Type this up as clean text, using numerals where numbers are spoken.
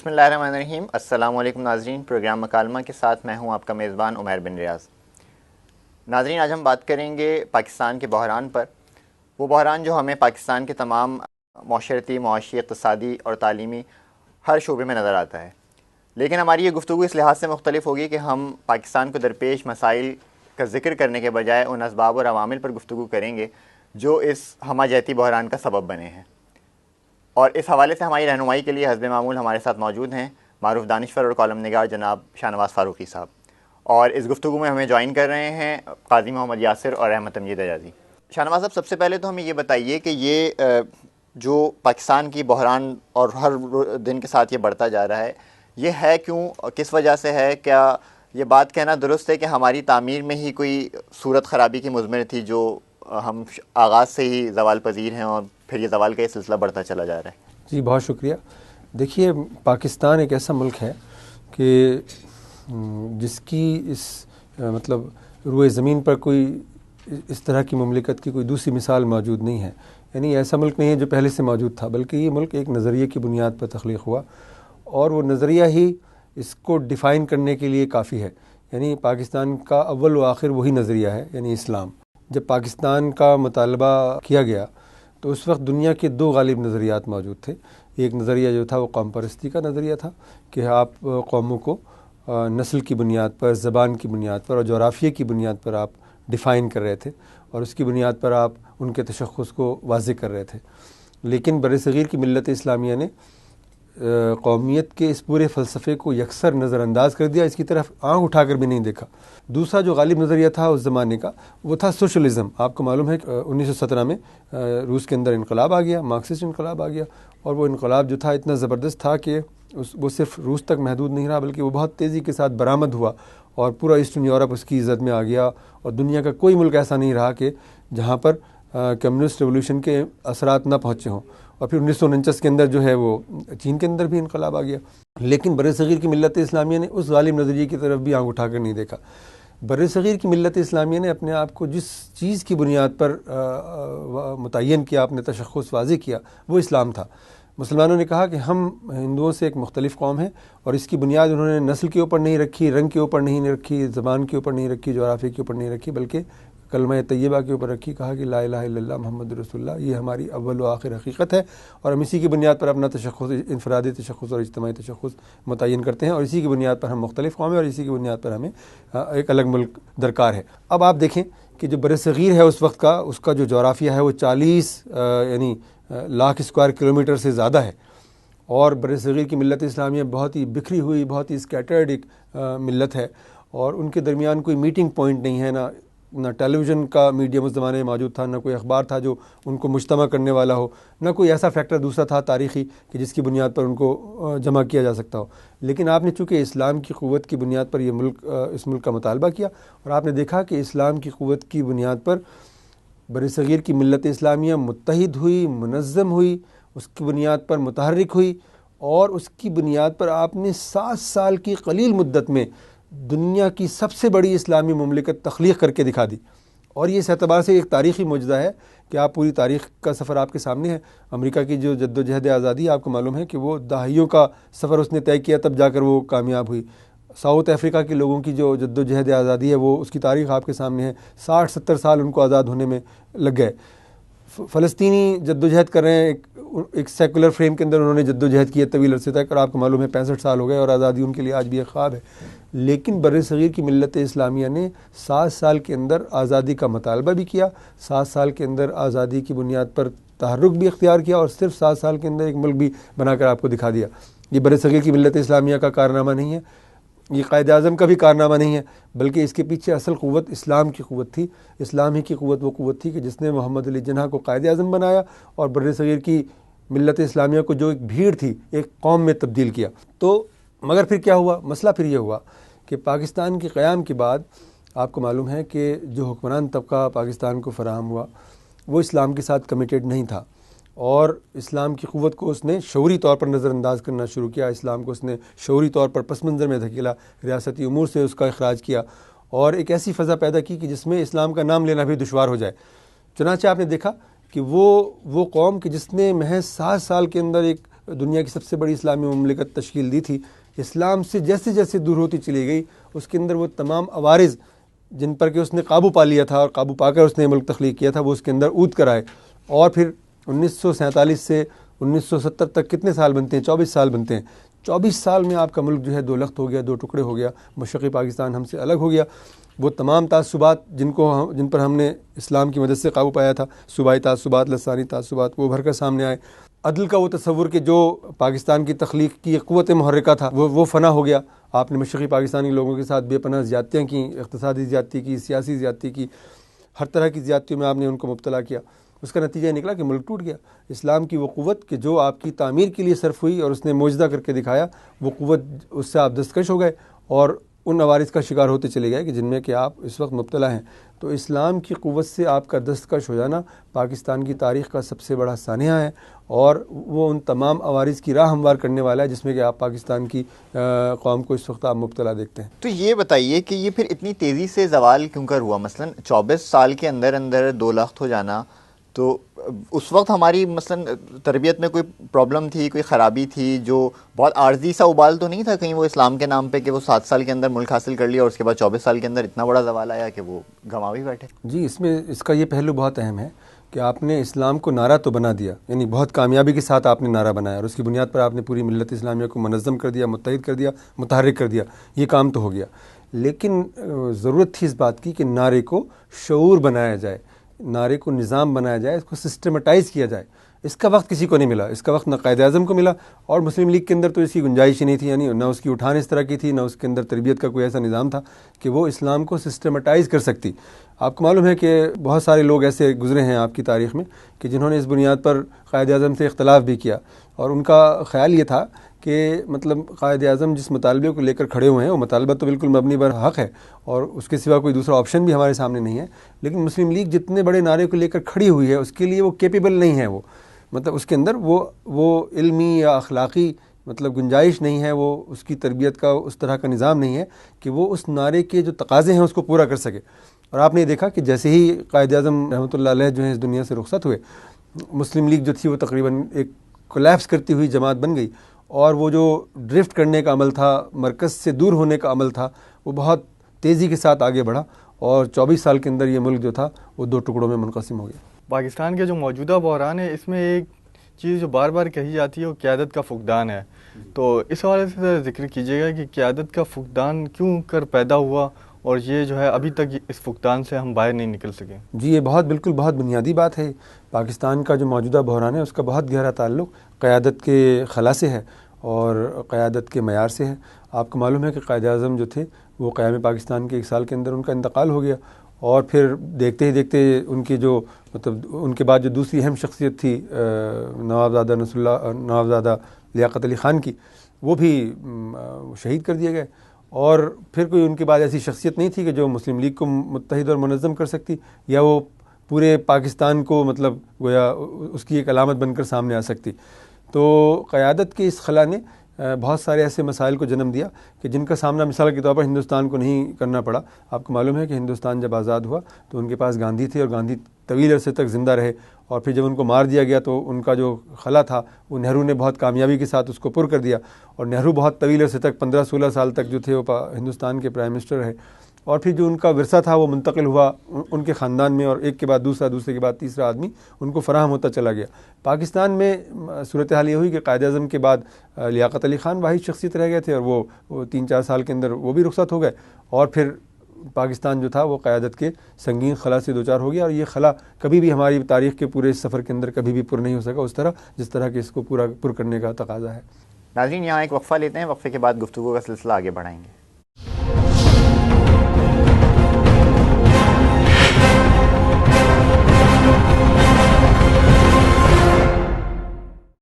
بسم اللہ الرحمن الرحیم۔ السلام علیکم ناظرین، پروگرام مکالمہ کے ساتھ میں ہوں آپ کا میزبان عمیر بن ریاض۔ ناظرین، آج ہم بات کریں گے پاکستان کے بحران پر، وہ بحران جو ہمیں پاکستان کے تمام معاشرتی، معاشی، اقتصادی اور تعلیمی ہر شعبے میں نظر آتا ہے۔ لیکن ہماری یہ گفتگو اس لحاظ سے مختلف ہوگی کہ ہم پاکستان کو درپیش مسائل کا ذکر کرنے کے بجائے ان اسباب اور عوامل پر گفتگو کریں گے جو اس ہمہ جہتی بحران کا سبب بنے ہیں۔ اور اس حوالے سے ہماری رہنمائی کے لیے حسب معمول ہمارے ساتھ موجود ہیں معروف دانشور اور کالم نگار جناب شاہنواز فاروقی صاحب، اور اس گفتگو میں ہمیں جوائن کر رہے ہیں قاضی محمد یاسر اور احمد تمجید اعجازی۔ شاہنواز صاحب، سب سے پہلے تو ہمیں یہ بتائیے کہ یہ جو پاکستان کی بحران اور ہر دن کے ساتھ یہ بڑھتا جا رہا ہے، یہ ہے کیوں، کس وجہ سے ہے؟ کیا یہ بات کہنا درست ہے کہ ہماری تعمیر میں ہی کوئی صورت خرابی کی مضمر تھی جو ہم آغاز سے ہی زوال پذیر ہیں اور پھر یہ زوال کا یہ سلسلہ بڑھتا چلا جا رہا ہے؟ جی بہت شکریہ۔ دیکھیے، پاکستان ایک ایسا ملک ہے کہ جس کی مطلب روئے زمین پر کوئی اس طرح کی مملکت کی کوئی دوسری مثال موجود نہیں ہے۔ یعنی ایسا ملک نہیں ہے جو پہلے سے موجود تھا، بلکہ یہ ملک ایک نظریے کی بنیاد پر تخلیق ہوا، اور وہ نظریہ ہی اس کو ڈیفائن کرنے کے لیے کافی ہے۔ یعنی پاکستان کا اول و آخر وہی نظریہ ہے، یعنی اسلام۔ جب پاکستان کا مطالبہ کیا گیا تو اس وقت دنیا کے دو غالب نظریات موجود تھے۔ ایک نظریہ جو تھا وہ قوم پرستی کا نظریہ تھا کہ آپ قوموں کو نسل کی بنیاد پر، زبان کی بنیاد پر اور جغرافیے کی بنیاد پر آپ ڈیفائن کر رہے تھے، اور اس کی بنیاد پر آپ ان کے تشخص کو واضح کر رہے تھے۔ لیکن برصغیر کی ملت اسلامیہ نے قومیت کے اس پورے فلسفے کو یکسر نظر انداز کر دیا، اس کی طرف آنکھ اٹھا کر بھی نہیں دیکھا۔ دوسرا جو غالب نظریہ تھا اس زمانے کا، وہ تھا سوشلزم۔ آپ کو معلوم ہے کہ 1917 میں روس کے اندر انقلاب آ گیا، مارکسسٹ انقلاب آ گیا، اور وہ انقلاب جو تھا اتنا زبردست تھا کہ وہ صرف روس تک محدود نہیں رہا، بلکہ وہ بہت تیزی کے ساتھ برآمد ہوا، اور پورا ایسٹرن یورپ اس کی عزت میں آ گیا، اور دنیا کا کوئی ملک ایسا نہیں رہا کہ جہاں پر کمیونسٹ ریولوشن کے اثرات نہ پہنچے ہوں۔ اور پھر 1949 کے اندر جو ہے وہ چین کے اندر بھی انقلاب آ گیا۔ لیکن برصغیر کی ملت اسلامیہ نے اس غالب نظریے کی طرف بھی آنکھ اٹھا کر نہیں دیکھا۔ برصغیر کی ملت اسلامیہ نے اپنے آپ کو جس چیز کی بنیاد پر متعین کیا، اپنے تشخص واضح کیا، وہ اسلام تھا۔ مسلمانوں نے کہا کہ ہم ہندوؤں سے ایک مختلف قوم ہیں، اور اس کی بنیاد انہوں نے نسل کے اوپر نہیں رکھی، رنگ کے اوپر نہیں رکھی، زبان کے اوپر نہیں رکھی، جغرافیے کے اوپر نہیں رکھی، بلکہ کلمہ طیبہ کے اوپر رکھی۔ کہا کہ لا الہ الا اللہ محمد رسول اللہ، یہ ہماری اول و آخر حقیقت ہے، اور ہم اسی کی بنیاد پر اپنا تشخص، انفرادی تشخص اور اجتماعی تشخص متعین کرتے ہیں، اور اسی کی بنیاد پر ہم مختلف قوم ہیں، اور اسی کی بنیاد پر ہمیں ایک الگ ملک درکار ہے۔ اب آپ دیکھیں کہ جو برصغیر ہے اس وقت کا، اس کا جو جغرافیہ ہے وہ 40 یعنی لاکھ اسکوائر کلومیٹر سے زیادہ ہے، اور برصغیر کی ملت اسلامیہ بہت ہی بکھری ہوئی، بہت ہی اسکیٹرڈ ایک ملت ہے، اور ان کے درمیان کوئی میٹنگ پوائنٹ نہیں ہے، نہ ٹیلی ویژن کا میڈیم اس زمانے میں موجود تھا، نہ کوئی اخبار تھا جو ان کو مجتمع کرنے والا ہو، نہ کوئی ایسا فیکٹر دوسرا تھا تاریخی کہ جس کی بنیاد پر ان کو جمع کیا جا سکتا ہو۔ لیکن آپ نے چونکہ اسلام کی قوت کی بنیاد پر اس ملک کا مطالبہ کیا، اور آپ نے دیکھا کہ اسلام کی قوت کی بنیاد پر برصغیر کی ملت اسلامیہ متحد ہوئی، منظم ہوئی، اس کی بنیاد پر متحرک ہوئی، اور اس کی بنیاد پر آپ نے 7 سال کی قلیل مدت میں دنیا کی سب سے بڑی اسلامی مملکت تخلیق کر کے دکھا دی۔ اور یہ اس اعتبار سے ایک تاریخی معجزہ ہے کہ آپ پوری تاریخ کا سفر آپ کے سامنے ہے۔ امریکہ کی جو جد و جہد آزادی آپ کو معلوم ہے کہ وہ دہائیوں کا سفر اس نے طے کیا، تب جا کر وہ کامیاب ہوئی۔ ساؤتھ افریقہ کے لوگوں کی جو جد و جہد آزادی ہے، وہ اس کی تاریخ آپ کے سامنے ہے، 60-70 سال ان کو آزاد ہونے میں لگ گئے۔ فلسطینی جد و جہد کر رہے ہیں، ایک سیکولر فریم کے اندر انہوں نے جد و جہد کی ہے طویل عرصے تک، اور آپ کو معلوم ہے 65 سال ہو گئے، اور آزادی ان کے لیے آج بھی ایک خواب ہے۔ لیکن برصغیر کی ملت اسلامیہ نے 7 سال کے اندر آزادی کا مطالبہ بھی کیا، 7 سال کے اندر آزادی کی بنیاد پر تحرک بھی اختیار کیا، اور صرف 7 سال کے اندر ایک ملک بھی بنا کر آپ کو دکھا دیا۔ یہ برصغیر کی ملت اسلامیہ کا کارنامہ نہیں ہے، یہ قائد اعظم کا بھی کارنامہ نہیں ہے، بلکہ اس کے پیچھے اصل قوت اسلام کی قوت تھی۔ اسلام ہی کی قوت وہ قوت تھی کہ جس نے محمد علی جناح کو قائد اعظم بنایا، اور برصغیر کی ملت اسلامیہ کو جو ایک بھیڑ تھی ایک قوم میں تبدیل کیا۔ تو مگر پھر کیا ہوا؟ مسئلہ پھر یہ ہوا کہ پاکستان کے قیام کے بعد آپ کو معلوم ہے کہ جو حکمران طبقہ پاکستان کو فراہم ہوا وہ اسلام کے ساتھ کمیٹڈ نہیں تھا، اور اسلام کی قوت کو اس نے شعوری طور پر نظر انداز کرنا شروع کیا۔ اسلام کو اس نے شعوری طور پر پس منظر میں دھکیلا، ریاستی امور سے اس کا اخراج کیا، اور ایک ایسی فضا پیدا کی کہ جس میں اسلام کا نام لینا بھی دشوار ہو جائے۔ چنانچہ آپ نے دیکھا کہ وہ قوم کہ جس نے محض 7 سال کے اندر ایک دنیا کی سب سے بڑی اسلامی مملکت تشکیل دی تھی، اسلام سے جیسے جیسے دور ہوتی چلی گئی، اس کے اندر وہ تمام عوارض جن پر کہ اس نے قابو پا لیا تھا اور قابو پا کر اس نے ملک تخلیق کیا تھا، وہ اس کے اندر اود کر آئے۔ اور پھر 1947 سے 1970 تک کتنے سال بنتے ہیں؟ 24 سال بنتے ہیں۔ 24 سال میں آپ کا ملک جو ہے دو لخت ہو گیا، دو ٹکڑے ہو گیا، مشرقی پاکستان ہم سے الگ ہو گیا۔ وہ تمام تعصبات جن پر ہم نے اسلام کی مدد سے قابو پایا تھا، صوبائی تعصبات، لسانی تعصبات، وہ ابھر کر سامنے آئے۔ عدل کا وہ تصور کہ جو پاکستان کی تخلیق کی ایک قوت محرکہ تھا وہ فنا ہو گیا۔ آپ نے مشرقی پاکستانی لوگوں کے ساتھ بے پناہ زیادتیاں کی، اقتصادی زیادتی کی، سیاسی زیادتی کی، ہر طرح کی زیادتیوں میں آپ نے ان کو مبتلا کیا۔ اس کا نتیجہ یہ نکلا کہ ملک ٹوٹ گیا۔ اسلام کی وہ قوت کہ جو آپ کی تعمیر کے لیے صرف ہوئی اور اس نے معجزہ کر کے دکھایا، وہ قوت اس سے آپ دستکش ہو گئے اور ان عوارض کا شکار ہوتے چلے گئے کہ جن میں کہ آپ اس وقت مبتلا ہیں۔ تو اسلام کی قوت سے آپ کا دستکش ہو جانا پاکستان کی تاریخ کا سب سے بڑا سانحہ ہے، اور وہ ان تمام عوارض کی راہ ہموار کرنے والا ہے جس میں کہ آپ پاکستان کی قوم کو اس وقت آپ مبتلا دیکھتے ہیں۔ تو یہ بتائیے کہ یہ پھر اتنی تیزی سے زوال کیوں کر ہوا؟ مثلا 24 سال کے اندر اندر دو لخت ہو جانا، تو اس وقت ہماری مثلا تربیت میں کوئی پرابلم تھی، کوئی خرابی تھی، جو بہت عارضی سا ابال تو نہیں تھا کہیں وہ اسلام کے نام پہ کہ وہ 7 سال کے اندر ملک حاصل کر لیا اور اس کے بعد 24 سال کے اندر اتنا بڑا زوال آیا کہ وہ گنوا بھی بیٹھے؟ جی، اس کا یہ پہلو بہت اہم ہے کہ آپ نے اسلام کو نعرہ تو بنا دیا، یعنی بہت کامیابی کے ساتھ آپ نے نعرہ بنایا اور اس کی بنیاد پر آپ نے پوری ملت اسلامیہ کو منظم کر دیا، متحد کر دیا، متحرک کر دیا، یہ کام تو ہو گیا۔ لیکن ضرورت تھی اس بات کی کہ نعرے کو شعور بنایا جائے، نعرے کو نظام بنایا جائے، اس کو سسٹمیٹائز کیا جائے۔ اس کا وقت کسی کو نہیں ملا، اس کا وقت نہ قائد اعظم کو ملا، اور مسلم لیگ کے اندر تو اس کی گنجائش ہی نہیں تھی، یعنی نہ اس کی اٹھان اس طرح کی تھی، نہ اس کے اندر تربیت کا کوئی ایسا نظام تھا کہ وہ اسلام کو سسٹمیٹائز کر سکتی۔ آپ کو معلوم ہے کہ بہت سارے لوگ ایسے گزرے ہیں آپ کی تاریخ میں کہ جنہوں نے اس بنیاد پر قائد اعظم سے اختلاف بھی کیا، اور ان کا خیال یہ تھا کہ مطلب قائد اعظم جس مطالبے کو لے کر کھڑے ہوئے ہیں وہ مطالبہ تو بالکل مبنی بر حق ہے اور اس کے سوا کوئی دوسرا آپشن بھی ہمارے سامنے نہیں ہے، لیکن مسلم لیگ جتنے بڑے نعرے کو لے کر کھڑی ہوئی ہے اس کے لیے وہ کیپیبل نہیں ہے، وہ مطلب اس کے اندر وہ علمی یا اخلاقی مطلب گنجائش نہیں ہے، وہ اس کی تربیت کا اس طرح کا نظام نہیں ہے کہ وہ اس نعرے کے جو تقاضے ہیں اس کو پورا کر سکے۔ اور آپ نے دیکھا کہ جیسے ہی قائد اعظم رحمۃ اللہ علیہ جو ہے اس دنیا سے رخصت ہوئے، مسلم لیگ جو تھی وہ تقریباً ایک کولیپس کرتی ہوئی جماعت بن گئی، اور وہ جو ڈرفٹ کرنے کا عمل تھا، مرکز سے دور ہونے کا عمل تھا، وہ بہت تیزی کے ساتھ آگے بڑھا، اور 24 سال کے اندر یہ ملک جو تھا وہ دو ٹکڑوں میں منقسم ہو گیا۔ پاکستان کے جو موجودہ بحران ہے اس میں ایک چیز جو بار بار کہی جاتی ہے وہ قیادت کا فقدان ہے، تو اس حوالے سے ذکر کیجیے گا کہ قیادت کا فقدان کیوں کر پیدا ہوا اور یہ جو ہے ابھی تک اس فقدان سے ہم باہر نہیں نکل سکے؟ جی، یہ بالکل بہت بنیادی بات ہے۔ پاکستان کا جو موجودہ بحران ہے اس کا بہت گہرا تعلق قیادت کے خلا سے ہے اور قیادت کے معیار سے ہے۔ آپ کو معلوم ہے کہ قائد اعظم جو تھے وہ قیام پاکستان کے 1 سال کے اندر ان کا انتقال ہو گیا، اور پھر دیکھتے ہی دیکھتے ان کی جو مطلب ان کے بعد جو دوسری اہم شخصیت تھی نوابزادہ لیاقت علی خان کی، وہ بھی شہید کر دیے گئے، اور پھر کوئی ان کے بعد ایسی شخصیت نہیں تھی کہ جو مسلم لیگ کو متحد اور منظم کر سکتی، یا وہ پورے پاکستان کو مطلب گویا اس کی ایک علامت بن کر سامنے آ سکتی۔ تو قیادت کے اس خلا نے بہت سارے ایسے مسائل کو جنم دیا کہ جن کا سامنا مثال کے طور پر ہندوستان کو نہیں کرنا پڑا۔ آپ کو معلوم ہے کہ ہندوستان جب آزاد ہوا تو ان کے پاس گاندھی تھے، اور گاندھی طویل عرصے تک زندہ رہے، اور پھر جب ان کو مار دیا گیا تو ان کا جو خلا تھا وہ نہرو نے بہت کامیابی کے ساتھ اس کو پر کر دیا، اور نہرو بہت طویل عرصے تک 15-16 سال تک جو تھے وہ ہندوستان کے پرائم منسٹر رہے، اور پھر جو ان کا ورثہ تھا وہ منتقل ہوا ان کے خاندان میں، اور ایک کے بعد دوسرا، دوسرے کے بعد تیسرا آدمی ان کو فراہم ہوتا چلا گیا۔ پاکستان میں صورتحال یہ ہوئی کہ قائد اعظم کے بعد لیاقت علی خان واحد شخصیت رہ گئے تھے، اور وہ 3-4 سال کے اندر وہ بھی رخصت ہو گئے، اور پھر پاکستان جو تھا وہ قیادت کے سنگین خلا سے دوچار ہو گیا، اور یہ خلا کبھی بھی ہماری تاریخ کے پورے اس سفر کے اندر کبھی بھی پر نہیں ہو سکا اس طرح جس طرح کہ اس کو پورا پر کرنے کا تقاضا ہے۔ ناظرین، یہاں ایک وقفہ لیتے ہیں، وقفے کے بعد گفتگو کا سلسلہ آگے بڑھائیں گے۔